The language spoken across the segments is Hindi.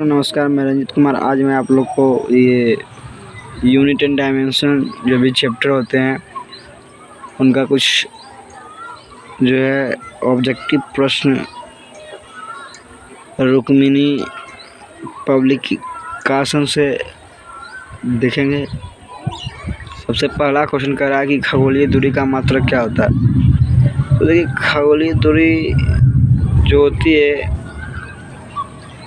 नमस्कार, मैं रंजित कुमार। आज मैं आप लोग को ये यूनिट एंड डायमेंशन जो भी चैप्टर होते हैं उनका कुछ जो है ऑब्जेक्टिव प्रश्न रुक्मिणी पब्लिकेशन से देखेंगे। सबसे पहला क्वेश्चन कर रहा है कि खगोलीय दूरी का मात्रक क्या होता है। तो देखिए, खगोलीय दूरी जो होती है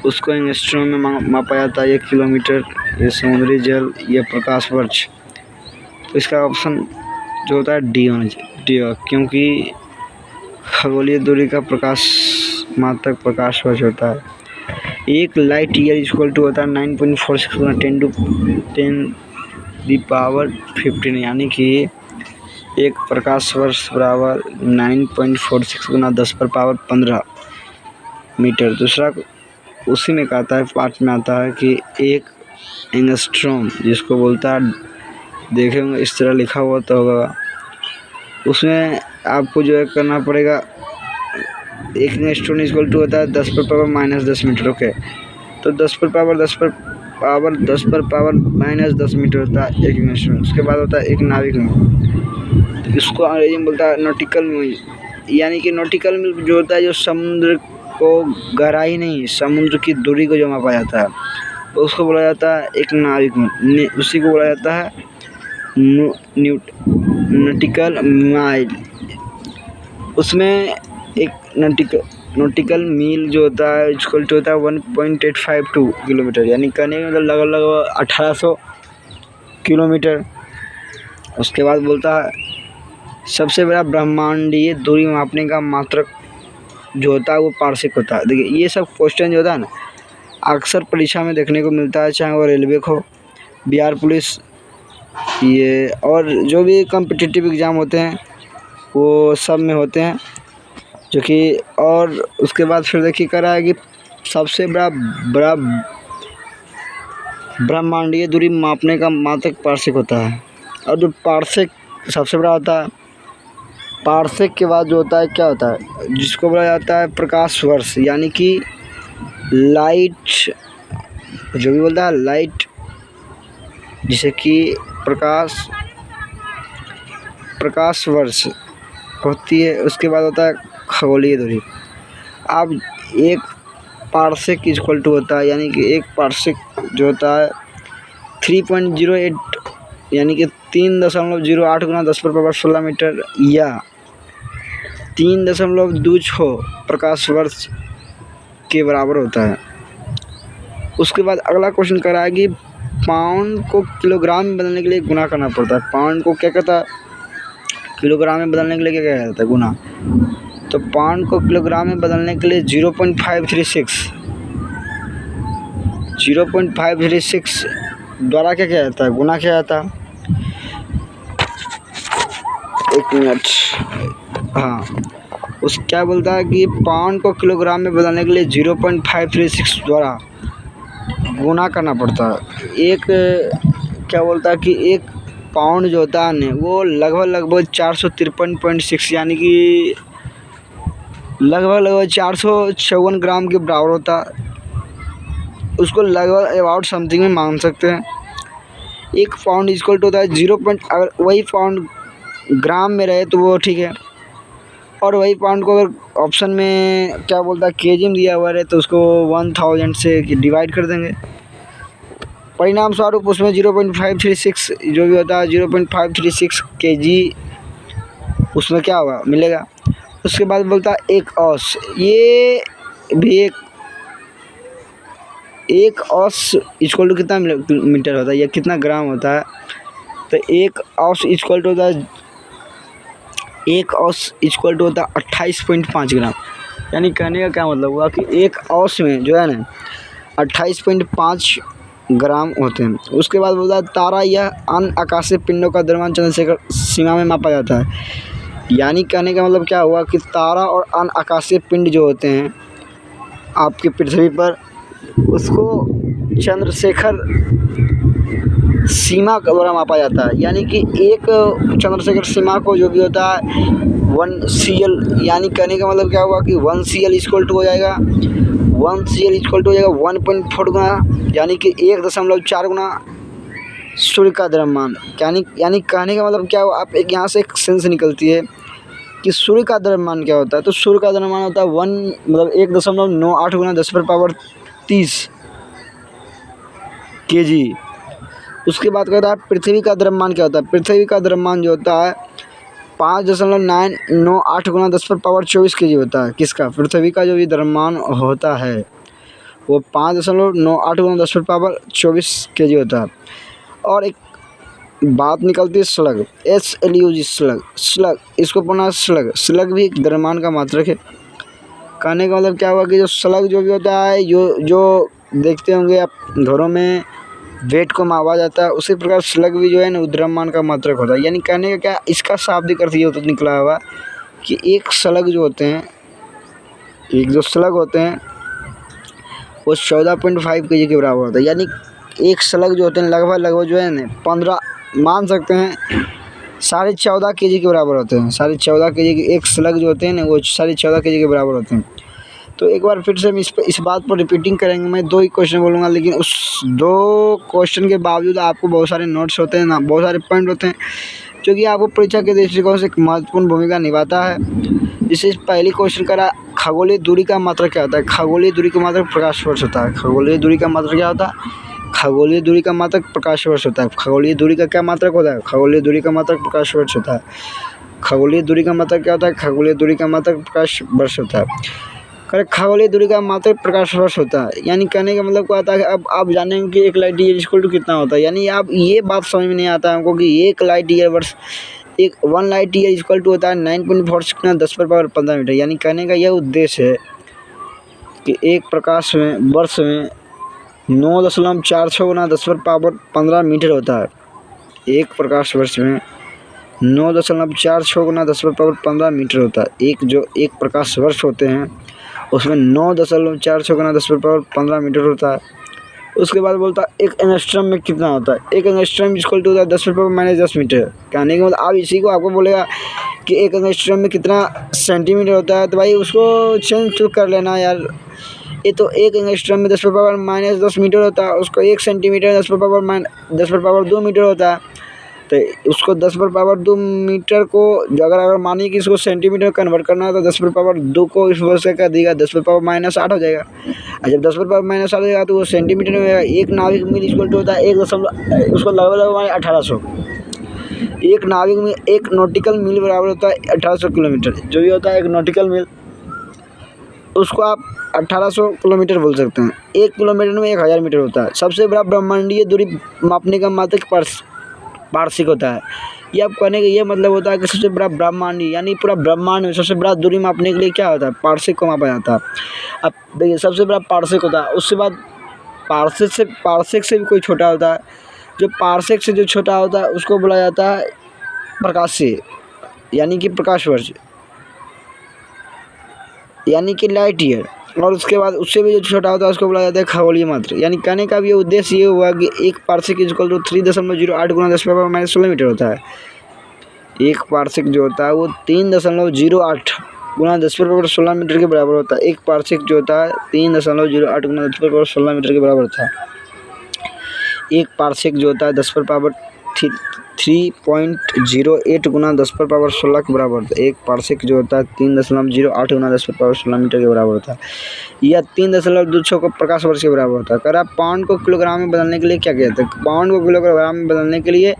उसको एंगस्ट्रॉम में मापा जाता है। 1 किलोमीटर, ये समुद्री जल, ये प्रकाश वर्ष। तो इसका ऑप्शन जो होता है डी होना चाहिए, क्योंकि खगोलीय दूरी का प्रकाश मात्रक प्रकाश वर्ष होता है। एक लाइट ईयर इक्वल टू होता है 9.46 गुना 10⁻15, यानी कि एक प्रकाश वर्ष बराबर 9.46 गुना 10⁻15 मीटर। दूसरा उसी में कहता है, पार्ट में आता है कि एक एंगस्ट्रॉम जिसको बोलता है, देखेंगे इस तरह लिखा हुआ तो होगा, उसमें आपको जो है करना पड़ेगा। एक एंगस्ट्रॉम इक्वल टू होता है 10⁻−10 मीटर। ओके, तो 10⁻10⁻−10 मीटर होता है एक एंगस्ट्रॉम। उसके बाद होता है एक नाविक मील, इसको अंग्रेजी में बोलता है नॉटिकल मील, यानी कि नॉटिकल मील जो होता है जो समुद्र को गहराई नहीं, समुद्र की दूरी को जो मापा जाता है तो उसको बोला जाता है एक नाविक मील। उसी को बोला जाता है नॉटिकल माइल। उसमें एक नॉटिकल मील जो होता है इक्वल टू होता है 1.852 किलोमीटर, यानी कहने का लगभग 1800 किलोमीटर। उसके बाद बोलता है सबसे बड़ा ब्रह्मांडीय दूरी मापने का मात्रक जो होता है वो पारसेक होता है। देखिए, ये सब क्वेश्चन जो होता है ना, अक्सर परीक्षा में देखने को मिलता है, चाहे वो रेलवे हो, बिहार पुलिस, ये और जो भी कॉम्पिटिटिव एग्ज़ाम होते हैं वो सब में होते हैं जो कि। और उसके बाद फिर देखिए करा है कि सबसे बड़ा ब्रह्मांडीय दूरी मापने का मात्रक पारसेक होता है। और जो पारसेक सबसे बड़ा होता है, पारसेक के बाद जो होता है क्या होता है, जिसको बोला जाता है प्रकाश वर्ष, यानी कि लाइट, जो भी बोलता है लाइट, जिसे कि प्रकाश वर्ष होती है। उसके बाद होता है खगोलीय दूरी। अब एक पारसेक इक्वल टू होता है, यानी कि एक पारसेक जो होता है 3.08, यानी कि 3.08 गुना 10⁻16 मीटर या 3.26 प्रकाश वर्ष के बराबर होता है। उसके बाद अगला क्वेश्चन करा है कि पाउंड को किलोग्राम में बदलने के लिए गुना करना पड़ता है। पाउंड को क्या कहता है, किलोग्राम में बदलने के लिए क्या कहता है, गुना। तो पाउंड को किलोग्राम में बदलने के लिए 0.536 द्वारा क्या जाता है, गुना किया जाता है। एक मिनट, हाँ, उस क्या बोलता है कि पाउंड को किलोग्राम में बदलने के लिए 0.536 द्वारा गुना करना पड़ता है। एक क्या बोलता है कि एक पाउंड जो होता है ना वो लगभग 453.6, यानी कि लगभग 454 ग्राम के बराबर होता है। उसको लगभग अबाउट समथिंग में मान सकते हैं। एक पाउंड इक्वल टू होता है 0. अगर वही पाउंड ग्राम में रहे तो वो ठीक है, और वही पाउंड को अगर ऑप्शन में क्या बोलता है केजी में दिया हुआ है तो उसको 1000 से डिवाइड कर देंगे। परिणाम स्वरूप उसमें 0.536 जो भी होता है 0.536 केजी उसमें क्या होगा, मिलेगा। उसके बाद बोलता है एक औंस, ये भी एक औंस इक्वल टू कितना मीटर होता है या कितना ग्राम होता है। तो एक औंस इक्वल टू होता है 28.5 ग्राम, यानी कहने का क्या मतलब हुआ कि एक औंस में जो है ना 28.5 ग्राम होते हैं। उसके बाद बोलता है तारा या अन्य आकाशीय पिंडों का द्रव्यमान चंद्रशेखर सीमा में मापा जाता है। यानी कहने का मतलब क्या हुआ कि तारा और अन्य आकाशीय पिंड जो होते हैं आपकी पृथ्वी पर, उसको चंद्रशेखर सीमा के द्वारा मापा जाता है। यानी कि एक चंद्रशेखर सीमा को जो भी होता है 1 CL, यानी कहने का मतलब क्या हुआ कि 1 CL इक्वल टू हो जाएगा 1 Cl इक्वल टू हो जाएगा 1.4 गुना, यानी कि 1.4 गुना सूर्य का द्रव्यमान। यानी कहने का मतलब क्या हुआ, आप एक यहाँ से एक सेंस निकलती है कि सूर्य का द्रव्यमान क्या होता है। तो सूर्य का द्रव्यमान होता है 1.98 गुना 10⁻30 kg। उसके बाद कहता है पृथ्वी का द्रव्यमान क्या होता है। पृथ्वी का द्रव्यमान जो होता है 5.998 गुना 10⁻24 kg होता है। किसका? पृथ्वी का जो भी द्रव्यमान होता है वो 5.98 गुना 10⁻24 kg होता है। और एक बात निकलती है स्लग, SLUG स्लग, इसको पढ़ना स्लग भी एक द्रव्यमान का मात्रक है। कहने का मतलब क्या हुआ कि जो स्लग जो भी होता है, जो देखते होंगे आप घरों में वेट को मापा जाता है, उसी प्रकार स्लग भी जो है ना द्रव्यमान का मात्रक होता है। यानी कहने का क्या, इसका शाब्दिक अर्थ ये होता निकला हुआ कि एक स्लग जो होते हैं, एक जो स्लग होते हैं वो 14.5 kg के बराबर होता है। यानी एक स्लग जो होते हैं लगभग जो है ना 15 मान सकते हैं 14.5 kg के बराबर होते हैं। 14.5 kg के एक स्लग जो होते हैं ना वो 14.5 kg के बराबर होते हैं। तो एक बार फिर से हम इस बात पर रिपीटिंग करेंगे। मैं 2 ही क्वेश्चन बोलूँगा, लेकिन उस 2 क्वेश्चन के बावजूद आपको बहुत सारे नोट्स होते हैं ना, बहुत सारे पॉइंट होते हैं जो कि आपको परीक्षा के दृष्टिकोण से एक महत्वपूर्ण भूमिका निभाता है। जैसे पहली क्वेश्चन करा, खगोलीय दूरी का मात्रक क्या होता है। खगोलीय दूरी का मात्रक प्रकाश वर्ष होता है। खगोलीय दूरी का मात्रक क्या होता है। खगोलीय दूरी का मात्रक प्रकाश वर्ष होता है। खगोलीय दूरी का क्या मात्रक होता है। खगोलीय दूरी का मात्रक प्रकाश वर्ष होता है। खगोलीय दूरी का मात्रक क्या होता है। खगोलीय दूरी का मात्रक प्रकाश वर्ष होता है। करेक्ट, खगोलीय दूरी का मात्रक प्रकाश वर्ष होता है। यानी कहने का मतलब क्या आता है, अब आप जानेंगे कि 1 लाइट ईयर इक्वल टू कितना होता है। यानी आप ये बात समझ में नहीं आता है हमको कि 1 लाइट ईयर वर्ष 1 लाइट ईयर इक्वल टू होता है 9.46 गुना 10⁻15 मीटर। यानी कहने का यह उद्देश्य है कि एक प्रकाश में वर्ष में 9.46 गुना 10⁻15 मीटर होता है। एक प्रकाश वर्ष में 9.46 गुना 10⁻15 मीटर होता है। एक प्रकाश वर्ष होते हैं उसमें 9.46 गुना 10⁻15 मीटर होता है। उसके बाद बोलता है 1 एंगस्ट्रम में कितना होता है। 1 एंगस्ट्रम इक्वल टू होता है 10⁻−10 मीटर। कहने के मतलब आप इसी को आपको बोलेगा कि 1 एंगस्ट्रम में कितना सेंटीमीटर होता है, तो भाई उसको चेंज कर लेना यार। ये तो 1 एंगस्ट्रम में 10⁻−10 मीटर होता है, उसको 1 सेंटीमीटर 10⁻2 मीटर होता है। तो उसको 10⁻2 मीटर को अगर मानिए कि इसको सेंटीमीटर कन्वर्ट करना है तो 10⁻2 को इस वर्ष से कर देगा 10⁻−8 हो जाएगा। और जब 10⁻−8 हो जाएगा तो वो सेंटीमीटर में होगा। एक नाविक मील इक्वल टू होता है उसको लगभग 1800। एक नाविक में 1 नॉटिकल मील बराबर होता है 1800 किलोमीटर। जो भी होता है 1 नॉटिकल मील, उसको आप 1800 किलोमीटर बोल सकते हैं। 1 किलोमीटर में 1000 मीटर होता है। सबसे बड़ा ब्रह्मांडीय दूरी मापने का मात्रक पार्शिक होता है। ये आप कहने का ये मतलब होता है कि सबसे बड़ा ब्रह्मांडीय यानी पूरा ब्रह्मांड में सबसे बड़ा दूरी मापने के लिए क्या होता है, पार्शिक को मापा जाता है। अब देखिए सबसे बड़ा पार्शिक होता है। उसके बाद पार्शिक से भी कोई छोटा होता है। जो पार्शिक से जो छोटा होता है उसको बोला जाता है प्रकाशीय, यानी कि प्रकाश वर्ष, यानी कि लाइट ईयर। और उसके बाद उससे भी जो छोटा होता है उसको बोला जाता है खगोलीय मात्रक। यानी कहने का भी उद्देश्य ये हुआ कि 1 पार्शिक इक्वल टू 3.08 गुना 10⁻16 मीटर होता है। 1 पार्शिक जो होता है वो 3.08 गुना 10⁻16 मीटर के बराबर होता है। 1 पार्शिक जो होता है 3.08 गुना 10⁻16 मीटर के बराबर होता है। 1 पार्शिक जो होता है 3.08 गुना 10⁻16 के बराबर होता है। 1 पार्शिक जो होता है 3.08 गुना 10⁻16 मीटर के बराबर होता है। यह 3.26 को प्रकाश वर्ष के बराबर होता है। अगर आप पाउंड को किलोग्राम में बदलने के लिए क्या कहते हैं, पाउंड को किलोग्राम में बदलने के लिए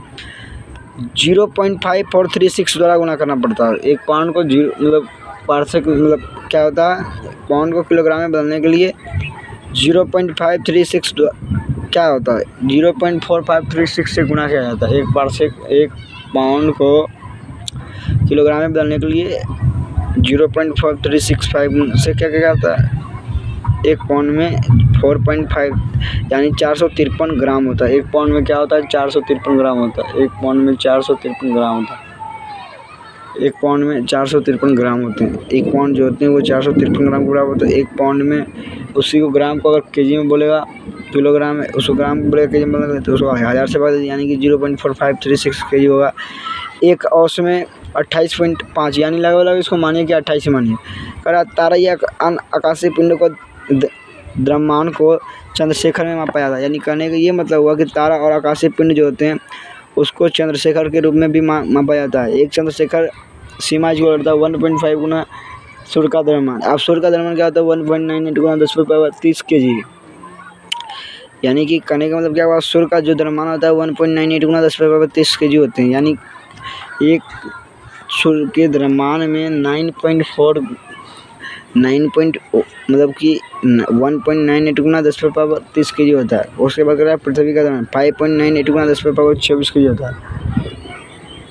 0.5436 द्वारा गुना करना पड़ता है। 1 पाउंड को पार्शिक क्या होता है, पाउंड को किलोग्राम में बदलने के लिए 0.536 क्या होता है 0.4536 से गुना किया जाता है। 1 पाउंड को किलोग्राम में बदलने के लिए 0.4365 से क्या जाता है। 1 पाउंड में 4.5 यानी 453 ग्राम होता है। 1 पाउंड में क्या होता है 453 ग्राम होता है। 1 पाउंड में 453 ग्राम होता है। 1 पाउंड में 453 ग्राम होते हैं। 1 पाउंड जो होते हैं वो 453 ग्राम के बराबर होता है। 1 पाउंड में उसी को ग्राम को अगर केजी में बोलेगा, किलोग्राम में उसको ग्राम को बोलेगा केजी में बोलेगा तो उसको 1000 से भाग यानी कि 0.4536 केजी होगा। 1 औंस में 28.5 यानी लगभग इसको मानिए कि 28 मानिए। अगर तारा या आकाशीय पिंड को द्रव्यमान को चंद्रशेखर में मापा जाता है। यानी कहने का ये मतलब हुआ कि तारा और आकाशीय पिंड जो होते हैं उसको चंद्रशेखर के रूप में भी मापा जाता है। एक चंद्रशेखर सीमा जो करता है 1.5 गुना सूर्य का द्रव्यमान। अब सूर्य का द्रव्यमान क्या होता है 1.98 गुना 10⁻30 kg। यानी कि कहने का मतलब क्या हुआ, सूर्य का जो द्रव्यमान होता है 1.98 गुना 10⁻30 kg होते हैं। यानी एक सूर्य के द्रव्यमान में 9 मतलब कि 1.98 गुना 10⁻30 kg होता है। उसके बाद क्या पृथ्वी का द्रव्यमान 5.98 गुना 10⁻24 kg होता है।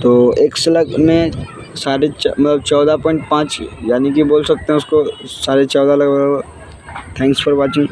तो एक स्लग में मतलब 14.5 यानी कि बोल सकते हैं उसको 14.5 लगभग। Thanks for watching.